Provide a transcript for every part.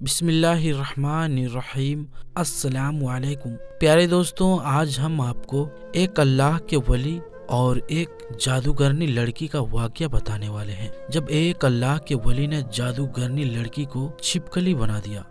बिस्मिल्लाहिर्रहमानिर्रहीम। अस्सलाम वालेकुम। प्यारे दोस्तों, आज हम आपको एक अल्लाह के वली और एक जादूगरनी लड़की का वाक़या बताने वाले हैं। जब एक अल्लाह के वली ने जादूगरनी लड़की को छिपकली बना दिया,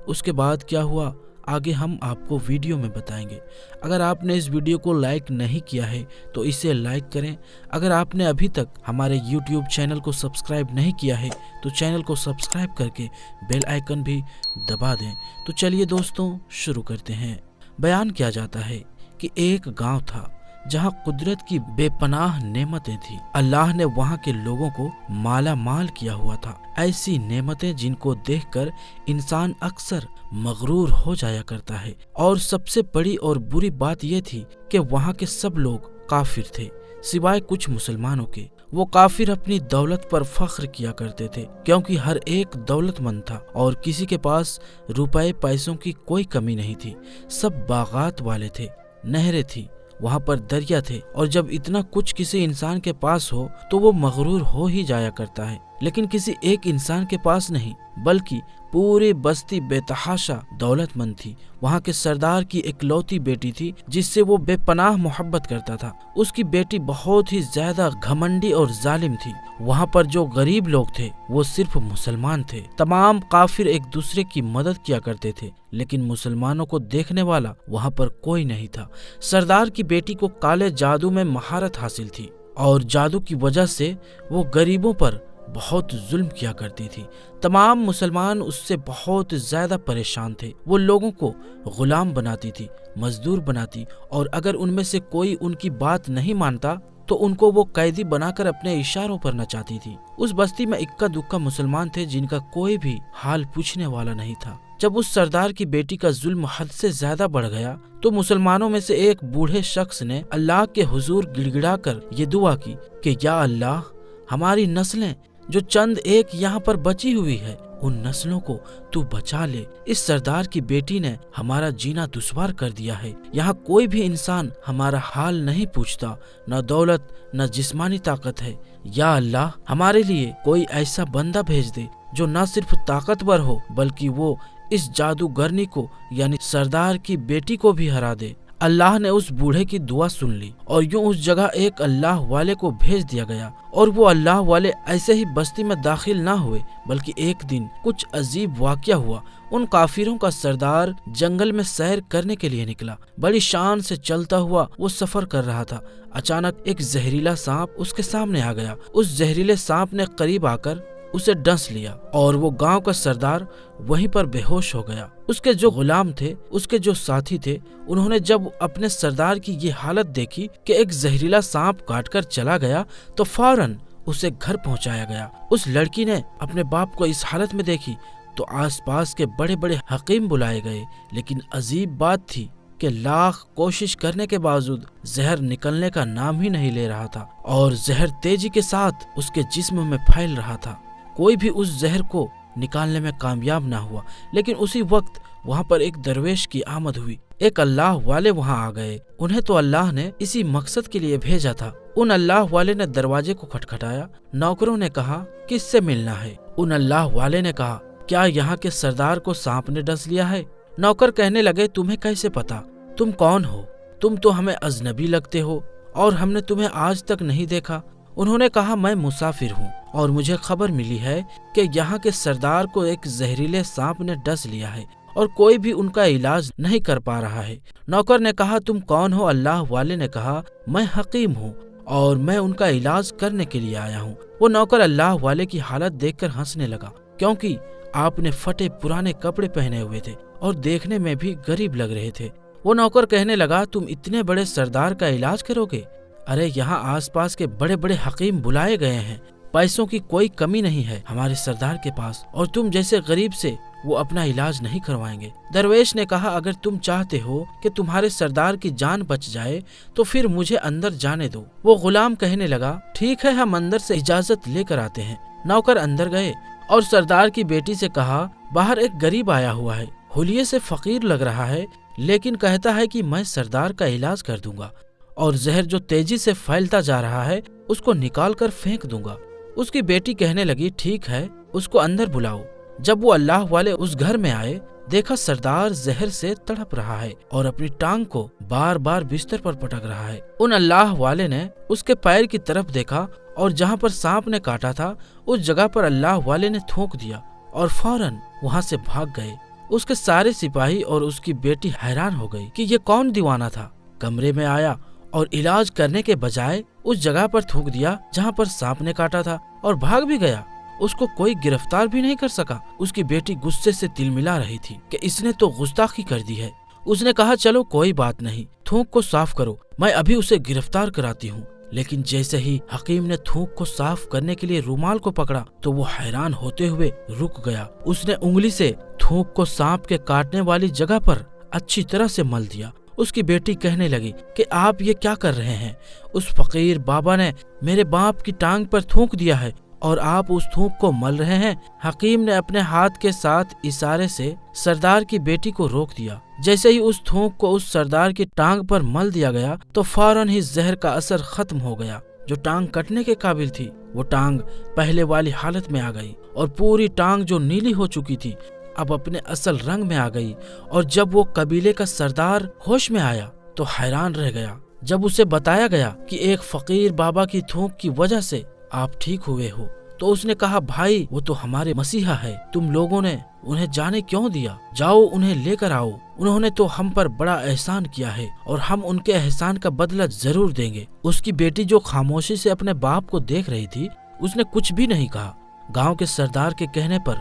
उसके बाद क्या हुआ आगे हम आपको वीडियो में बताएंगे। अगर आपने इस वीडियो को लाइक नहीं किया है तो इसे लाइक करें। अगर आपने अभी तक हमारे YouTube चैनल को सब्सक्राइब नहीं किया है तो चैनल को सब्सक्राइब करके बेल आइकन भी दबा दें। तो चलिए दोस्तों शुरू करते हैं। बयान किया जाता है कि एक गांव था जहां कुदरत की बेपनाह नेमतें थी। अल्लाह ने वहां के लोगों को माला माल किया हुआ था। ऐसी नेमतें जिनको देखकर इंसान अक्सर मगरूर हो जाया करता है। और सबसे बड़ी और बुरी बात यह थी कि वहां के सब लोग काफिर थे सिवाय कुछ मुसलमानों के। वो काफिर अपनी दौलत पर फख्र किया करते थे क्योंकि हर एक दौलतमंद था और किसी के पास रुपए पैसों की कोई कमी नहीं थी। सब बागात वाले थे, नहरें थी, वहाँ पर दरिया थे। और जब इतना कुछ किसी इंसान के पास हो तो वो मगरूर हो ही जाया करता है। लेकिन किसी एक इंसान के पास नहीं बल्कि पूरी बस्ती बेतहाशा दौलतमंद थी। वहाँ के सरदार की इकलौती बेटी थी जिससे वो बेपनाह मोहब्बत करता था। उसकी बेटी बहुत ही ज्यादा घमंडी और जालिम थी। वहाँ पर जो गरीब लोग थे वो सिर्फ मुसलमान थे। तमाम काफिर एक दूसरे की मदद किया करते थे लेकिन मुसलमानों को देखने वाला वहाँ पर कोई नहीं था। सरदार की बेटी को काले जादू में महारत हासिल थी और जादू की वजह से वो गरीबों पर बहुत जुल्म किया करती थी। तमाम मुसलमान उससे बहुत ज्यादा परेशान थे। वो लोगों को गुलाम बनाती थी, मजदूर बनाती और अगर उनमें से कोई उनकी बात नहीं मानता तो उनको वो कैदी बनाकर अपने इशारों पर नचाती थी। उस बस्ती में इक्का दुक्का मुसलमान थे जिनका कोई भी हाल पूछने वाला नहीं था। जब उस सरदार की बेटी का जुल्म हद से ज्यादा बढ़ गया तो मुसलमानों में से एक बूढ़े शख्स ने अल्लाह के हुजूर गिड़गिड़ाकर ये दुआ की कि या अल्लाह, हमारी नस्लें जो चंद एक यहाँ पर बची हुई है उन नस्लों को तू बचा ले। इस सरदार की बेटी ने हमारा जीना दुश्वार कर दिया है। यहाँ कोई भी इंसान हमारा हाल नहीं पूछता, न दौलत न जिस्मानी ताकत है। या अल्लाह, हमारे लिए कोई ऐसा बंदा भेज दे जो न सिर्फ ताकतवर हो बल्कि वो इस जादूगरनी को यानी सरदार की बेटी को भी हरा दे। अल्लाह ने उस बूढ़े की दुआ सुन ली और यूं उस जगह एक अल्लाह वाले को भेज दिया गया। और वो अल्लाह वाले ऐसे ही बस्ती में दाखिल ना हुए बल्कि एक दिन कुछ अजीब वाकया हुआ। उन काफिरों का सरदार जंगल में सैर करने के लिए निकला। बड़ी शान से चलता हुआ वो सफर कर रहा था। अचानक एक जहरीला सांप उसके सामने आ गया। उस जहरीले सांप ने करीब आकर उसे डंस लिया और वो गांव का सरदार वहीं पर बेहोश हो गया। उसके जो गुलाम थे, उसके जो साथी थे, उन्होंने जब अपने सरदार की ये हालत देखी कि एक जहरीला सांप काटकर चला गया तो फौरन उसे घर पहुंचाया गया। उस लड़की ने अपने बाप को इस हालत में देखी तो आसपास के बड़े बड़े हकीम बुलाए गए। लेकिन अजीब बात थी कि लाख कोशिश करने के बावजूद जहर निकलने का नाम ही नहीं ले रहा था और जहर तेजी के साथ उसके जिस्म में फैल रहा था। कोई भी उस जहर को निकालने में कामयाब ना हुआ। लेकिन उसी वक्त वहाँ पर एक दरवेश की आमद हुई। एक अल्लाह वाले वहाँ आ गए। उन्हें तो अल्लाह ने इसी मकसद के लिए भेजा था। उन अल्लाह वाले ने दरवाजे को खटखटाया। नौकरों ने कहा किससे मिलना है। उन अल्लाह वाले ने कहा क्या यहाँ के सरदार को सांप ने डस लिया है। नौकर कहने लगे तुम्हें कैसे पता, तुम कौन हो? तुम तो हमें अजनबी लगते हो और हमने तुम्हें आज तक नहीं देखा। उन्होंने कहा मैं मुसाफिर हूँ और मुझे खबर मिली है कि यहाँ के सरदार को एक जहरीले सांप ने डस लिया है और कोई भी उनका इलाज नहीं कर पा रहा है। नौकर ने कहा तुम कौन हो? अल्लाह वाले ने कहा मैं हकीम हूँ और मैं उनका इलाज करने के लिए आया हूँ। वो नौकर अल्लाह वाले की हालत देखकर हंसने लगा क्योंकि आपने फटे पुराने कपड़े पहने हुए थे और देखने में भी गरीब लग रहे थे। वो नौकर कहने लगा तुम इतने बड़े सरदार का इलाज करोगे? अरे यहाँ आसपास के बड़े बड़े हकीम बुलाए गए हैं, पैसों की कोई कमी नहीं है हमारे सरदार के पास और तुम जैसे गरीब से वो अपना इलाज नहीं करवाएंगे। दरवेश ने कहा अगर तुम चाहते हो कि तुम्हारे सरदार की जान बच जाए तो फिर मुझे अंदर जाने दो। वो गुलाम कहने लगा ठीक है, हम अंदर से इजाजत लेकर आते हैं। नौकर अंदर गए और सरदार की बेटी से कहा बाहर एक गरीब आया हुआ है, हुलिये से फकीर लग रहा है लेकिन कहता है कि मैं सरदार का इलाज कर दूंगा और जहर जो तेजी से फैलता जा रहा है उसको निकाल कर फेंक दूंगा। उसकी बेटी कहने लगी ठीक है, उसको अंदर बुलाओ। جب وہ اللہ والے اس گھر میں آئے، دیکھا سردار زہر سے تڑپ رہا ہے اور اپنی ٹانگ کو بار بار بستر پر پٹک رہا ہے۔ ان اللہ والے نے اس کے پیر کی طرف دیکھا اور جہاں پر سانپ نے کاٹا تھا اس جگہ پر اللہ والے نے تھوک دیا اور فوراً وہاں سے بھاگ گئے۔ اس کے سارے سپاہی اور اس کی بیٹی حیران ہو گئی کہ یہ کون دیوانہ تھا۔ کمرے میں آیا اور علاج کرنے کے بجائے اس جگہ پر تھوک دیا جہاں پر سانپ نے کاٹا تھا اور بھاگ بھی گیا۔ اس کو کوئی گرفتار بھی نہیں کر سکا۔ اس کی بیٹی غصے سے تل ملا رہی تھی کہ اس نے تو گستاخی کر دی ہے۔ اس نے کہا چلو کوئی بات نہیں، تھوک کو صاف کرو، میں ابھی اسے گرفتار کراتی ہوں۔ لیکن جیسے ہی حکیم نے تھوک کو صاف کرنے کے لیے رومال کو پکڑا تو وہ حیران ہوتے ہوئے رک گیا۔ اس نے انگلی سے تھوک کو سانپ کے کاٹنے والی جگہ پر اچھی طرح سے مل دیا۔ اس کی بیٹی کہنے لگی کہ آپ یہ کیا کر رہے ہیں؟ اس فقیر بابا نے میرے باپ کی ٹانگ پر تھوک دیا ہے اور آپ اس تھوک کو مل رہے ہیں۔ حکیم نے اپنے ہاتھ کے ساتھ اشارے سے سردار کی بیٹی کو روک دیا۔ جیسے ہی اس تھوک کو اس سردار کی ٹانگ پر مل دیا گیا تو فوراً ہی زہر کا اثر ختم ہو گیا۔ جو ٹانگ کٹنے کے قابل تھی وہ ٹانگ پہلے والی حالت میں آ گئی اور پوری ٹانگ جو نیلی ہو چکی تھی اب اپنے اصل رنگ میں آ گئی۔ اور جب وہ قبیلے کا سردار ہوش میں آیا تو حیران رہ گیا جب اسے بتایا گیا کہ ایک فقیر بابا کی تھوک کی وجہ سے آپ ٹھیک ہوئے ہو۔ تو اس نے کہا بھائی وہ تو ہمارے مسیحا ہے، تم لوگوں نے انہیں جانے کیوں دیا؟ جاؤ انہیں لے کر آؤ، انہوں نے تو ہم پر بڑا احسان کیا ہے اور ہم ان کے احسان کا بدلہ ضرور دیں گے۔ اس کی بیٹی جو خاموشی سے اپنے باپ کو دیکھ رہی تھی اس نے کچھ بھی نہیں کہا۔ گاؤں کے سردار کے کہنے پر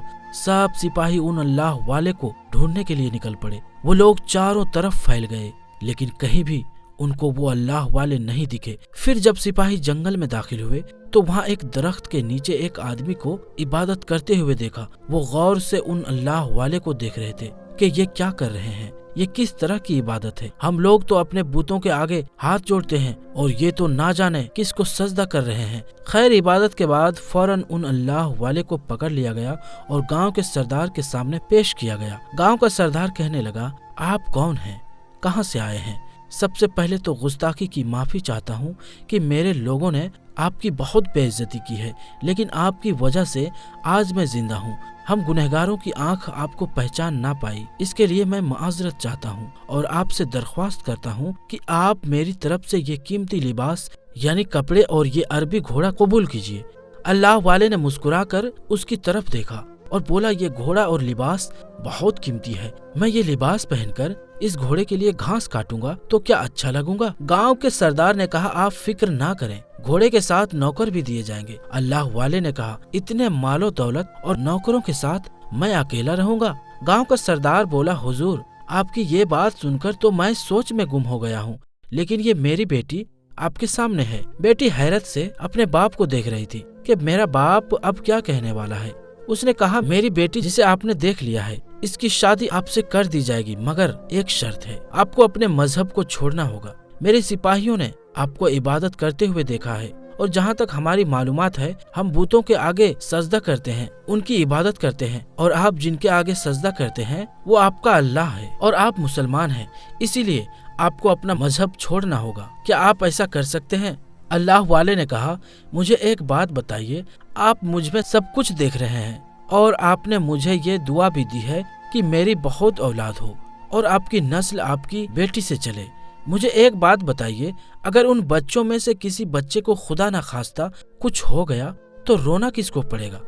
سب سپاہی ان اللہ والے کو ڈھونڈنے کے لیے نکل پڑے۔ وہ لوگ چاروں طرف پھیل گئے لیکن کہیں بھی ان کو وہ اللہ والے نہیں دکھے۔ پھر جب سپاہی جنگل میں داخل ہوئے تو وہاں ایک درخت کے نیچے ایک آدمی کو عبادت کرتے ہوئے دیکھا۔ وہ غور سے ان اللہ والے کو دیکھ رہے تھے کہ یہ کیا کر رہے ہیں، یہ کس طرح کی عبادت ہے؟ ہم لوگ تو اپنے بتوں کے آگے ہاتھ جوڑتے ہیں اور یہ تو نہ جانے کس کو سجدہ کر رہے ہیں۔ خیر عبادت کے بعد فوراً ان اللہ والے کو پکڑ لیا گیا اور گاؤں کے سردار کے سامنے پیش کیا گیا۔ گاؤں کا سردار کہنے لگا آپ کون ہیں، کہاں سے آئے ہیں؟ سب سے پہلے تو گستاخی کی معافی چاہتا ہوں کہ میرے لوگوں نے آپ کی بہت بے عزتی کی ہے، لیکن آپ کی وجہ سے آج میں زندہ ہوں۔ ہم گنہگاروں کی آنکھ آپ کو پہچان نہ پائی، اس کے لیے میں معذرت چاہتا ہوں اور آپ سے درخواست کرتا ہوں کہ آپ میری طرف سے یہ قیمتی لباس یعنی کپڑے اور یہ عربی گھوڑا قبول کیجیے۔ اللہ والے نے مسکرا کر اس کی طرف دیکھا اور بولا یہ گھوڑا اور لباس بہت قیمتی ہے، میں یہ لباس پہن کر اس گھوڑے کے لیے گھاس کاٹوں گا تو کیا اچھا لگوں گا؟ گاؤں کے سردار نے کہا آپ فکر نہ کریں، گھوڑے کے ساتھ نوکر بھی دیے جائیں گے۔ اللہ والے نے کہا اتنے مال و دولت اور نوکروں کے ساتھ میں اکیلا رہوں گا؟ گاؤں کا سردار بولا حضور آپ کی یہ بات سن کر تو میں سوچ میں گم ہو گیا ہوں، لیکن یہ میری بیٹی آپ کے سامنے ہے۔ بیٹی حیرت سے اپنے باپ کو دیکھ رہی تھی کہ میرا باپ اب کیا کہنے والا ہے۔ اس نے کہا میری بیٹی جسے آپ نے دیکھ لیا ہے اس کی شادی آپ سے کر دی جائے گی، مگر ایک شرط ہے، آپ کو اپنے مذہب کو چھوڑنا ہوگا۔ میرے سپاہیوں نے آپ کو عبادت کرتے ہوئے دیکھا ہے اور جہاں تک ہماری معلومات ہے ہم بتوں کے آگے سجدہ کرتے ہیں، ان کی عبادت کرتے ہیں، اور آپ جن کے آگے سجدہ کرتے ہیں وہ آپ کا اللہ ہے اور آپ مسلمان ہیں، اسی لیے آپ کو اپنا مذہب چھوڑنا ہوگا۔ کیا آپ ایسا کر سکتے ہیں؟ اللہ والے نے کہا مجھے ایک بات بتائیے، آپ مجھ میں سب کچھ دیکھ رہے ہیں اور آپ نے مجھے یہ دعا بھی دی ہے کہ میری بہت اولاد ہو اور آپ کی نسل آپ کی بیٹی سے چلے۔ مجھے ایک بات بتائیے، اگر ان بچوں میں سے کسی بچے کو خدا نہ خواستہ کچھ ہو گیا تو رونا کس کو پڑے گا؟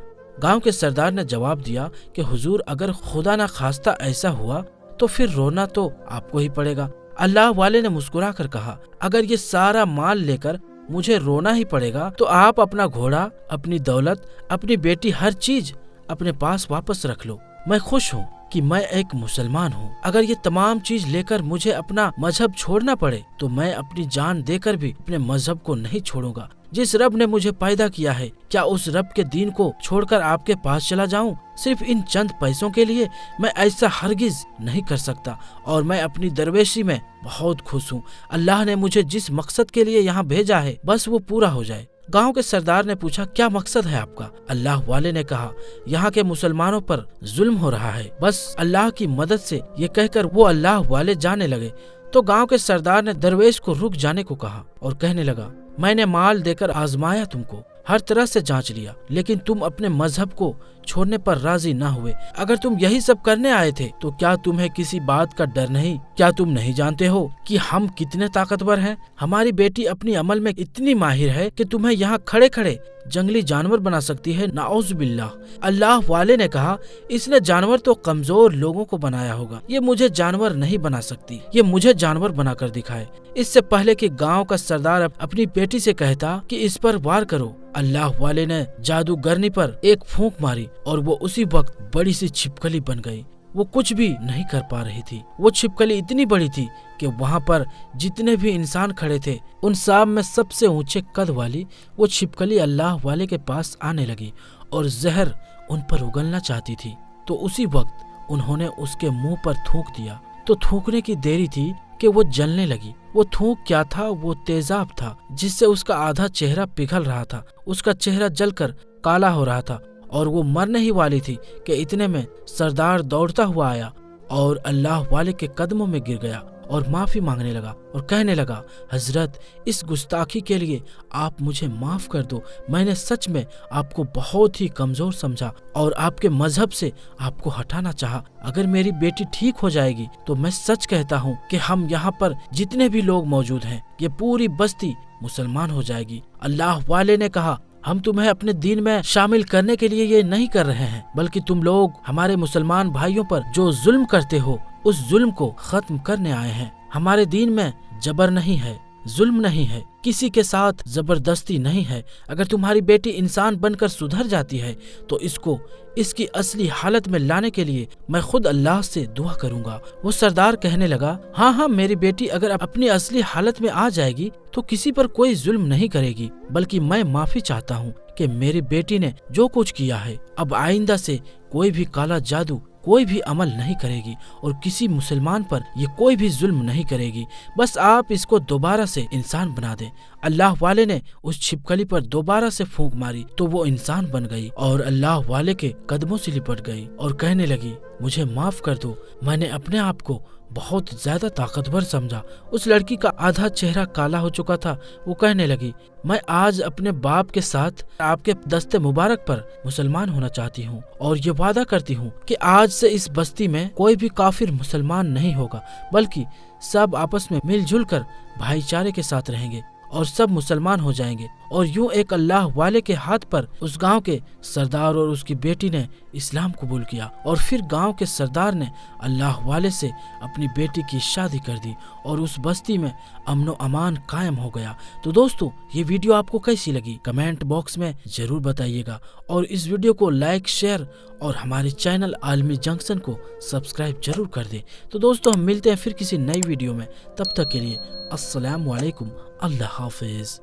گاؤں کے سردار نے جواب دیا کہ حضور اگر خدا نہ خواستہ ایسا ہوا تو پھر رونا تو آپ کو ہی پڑے گا۔ اللہ والے نے مسکرا کر کہا اگر یہ سارا مال لے کر مجھے رونا ہی پڑے گا تو آپ اپنا گھوڑا، اپنی دولت، اپنی بیٹی، ہر چیز اپنے پاس واپس رکھ لو۔ میں خوش ہوں کہ میں ایک مسلمان ہوں۔ اگر یہ تمام چیز لے کر مجھے اپنا مذہب چھوڑنا پڑے تو میں اپنی جان دے کر بھی اپنے مذہب کو نہیں چھوڑوں گا۔ جس رب نے مجھے پیدا کیا ہے کیا اس رب کے دین کو چھوڑ کر آپ کے پاس چلا جاؤں صرف ان چند پیسوں کے لیے؟ میں ایسا ہرگز نہیں کر سکتا اور میں اپنی درویشی میں بہت خوش ہوں۔ اللہ نے مجھے جس مقصد کے لیے یہاں بھیجا ہے بس وہ پورا ہو جائے۔ گاؤں کے سردار نے پوچھا کیا مقصد ہے آپ کا؟ اللہ والے نے کہا یہاں کے مسلمانوں پر ظلم ہو رہا ہے، بس اللہ کی مدد سے، یہ کہہ کر وہ اللہ والے جانے لگے تو گاؤں کے سردار نے درویش کو رک جانے کو کہا اور کہنے لگا میں نے مال دے کر آزمایا، تم کو ہر طرح سے جانچ لیا، لیکن تم اپنے مذہب کو छोड़ने पर राजी न हुए। अगर तुम यही सब करने आए थे तो क्या तुम्हें किसी बात का डर नहीं? क्या तुम नहीं जानते हो कि हम कितने ताकतवर हैं? हमारी बेटी अपनी अमल में इतनी माहिर है कि तुम्हें यहाँ खड़े खड़े जंगली जानवर बना सकती है। नाउज़ बिल्लाह। अल्लाह वाले ने कहा, इसने जानवर तो कमजोर लोगों को बनाया होगा, ये मुझे जानवर नहीं बना सकती, ये मुझे जानवर बनाकर दिखाए। इससे पहले कि गांव का सरदार अपनी बेटी से कहता कि इस पर वार करो, अल्लाह वाले ने जादूगरनी पर एक फूंक मारी और वो उसी वक्त बड़ी सी छिपकली बन गई। वो कुछ भी नहीं कर पा रही थी। वो छिपकली इतनी बड़ी थी कि वहाँ पर जितने भी इंसान खड़े थे उन सब में सबसे ऊंचे कद वाली वो छिपकली अल्लाह वाले के पास आने लगी और जहर उन पर उगलना चाहती थी। तो उसी वक्त उन्होंने उसके मुंह पर थूक दिया। तो थूकने की देरी थी कि वो जलने लगी। वो थूक क्या था? वो तेजाब था जिससे उसका आधा चेहरा पिघल रहा था। उसका चेहरा जलकर काला हो रहा था और वो मरने ही वाली थी कि इतने में सरदार दौड़ता हुआ आया और अल्लाह वाले के कदमों में गिर गया और माफी मांगने लगा और कहने लगा, हजरत, इस गुस्ताखी के लिए आप मुझे माफ कर दो। मैंने सच में आपको बहुत ही कमजोर समझा और आपके मजहब से आपको हटाना चाहा। अगर मेरी बेटी ठीक हो जाएगी तो मैं सच कहता हूँ कि हम यहाँ पर जितने भी लोग मौजूद हैं ये पूरी बस्ती मुसलमान हो जाएगी। अल्लाह वाले ने कहा, हम तुम्हें अपने दीन में शामिल करने के लिए ये नहीं कर रहे हैं, बल्कि तुम लोग हमारे मुसलमान भाइयों पर जो जुल्म करते हो उस जुल्म को खत्म करने आए हैं। हमारे दीन में जबर नहीं है, जुल्म नहीं है, किसी के साथ जबरदस्ती नहीं है। अगर तुम्हारी बेटी इंसान बनकर सुधर जाती है तो इसको इसकी असली हालत में लाने के लिए मैं खुद अल्लाह से दुआ करूंगा। वो सरदार कहने लगा, हाँ, मेरी बेटी अगर अपनी असली हालत में आ जाएगी तो किसी पर कोई जुल्म नहीं करेगी, बल्कि मैं माफी चाहता हूँ कि मेरी बेटी ने जो कुछ किया है अब आइंदा से कोई भी काला जादू, कोई भी अमल नहीं करेगी और किसी मुसलमान पर ये कोई भी जुल्म नहीं करेगी। बस आप इसको दोबारा से इंसान बना दें। अल्लाह वाले ने उस छिपकली पर दोबारा से फूंक मारी तो वो इंसान बन गई और अल्लाह वाले के कदमों से लिपट गई और कहने लगी, मुझे माफ कर दो, मैंने अपने आप को बहुत ज्यादा ताकतवर समझा। उस लड़की का आधा चेहरा काला हो चुका था। वो कहने लगी, मैं आज अपने बाप के साथ आपके दस्ते मुबारक पर मुसलमान होना चाहती हूँ और ये वादा करती हूँ कि आज से इस बस्ती में कोई भी काफिर मुसलमान नहीं होगा, बल्कि सब आपस में मिलजुल कर भाईचारे के साथ रहेंगे और सब मुसलमान हो जाएंगे। और यूं एक अल्लाह वाले के हाथ पर उस गांव के सरदार और उसकी बेटी ने इस्लाम कबूल किया और फिर गांव के सरदार ने अल्लाह वाले से अपनी बेटी की शादी कर दी और उस बस्ती में अमन व अमान कायम हो गया। तो दोस्तों, ये वीडियो आपको कैसी लगी कमेंट बॉक्स में जरूर बताइएगा और इस वीडियो को लाइक, शेयर और हमारे चैनल आलमी जंक्शन को सब्सक्राइब जरूर कर दे। तो दोस्तों, हम मिलते हैं फिर किसी नई वीडियो में। तब तक के लिए अस्सलाम वालेकुम, अल्लाह हाफिज।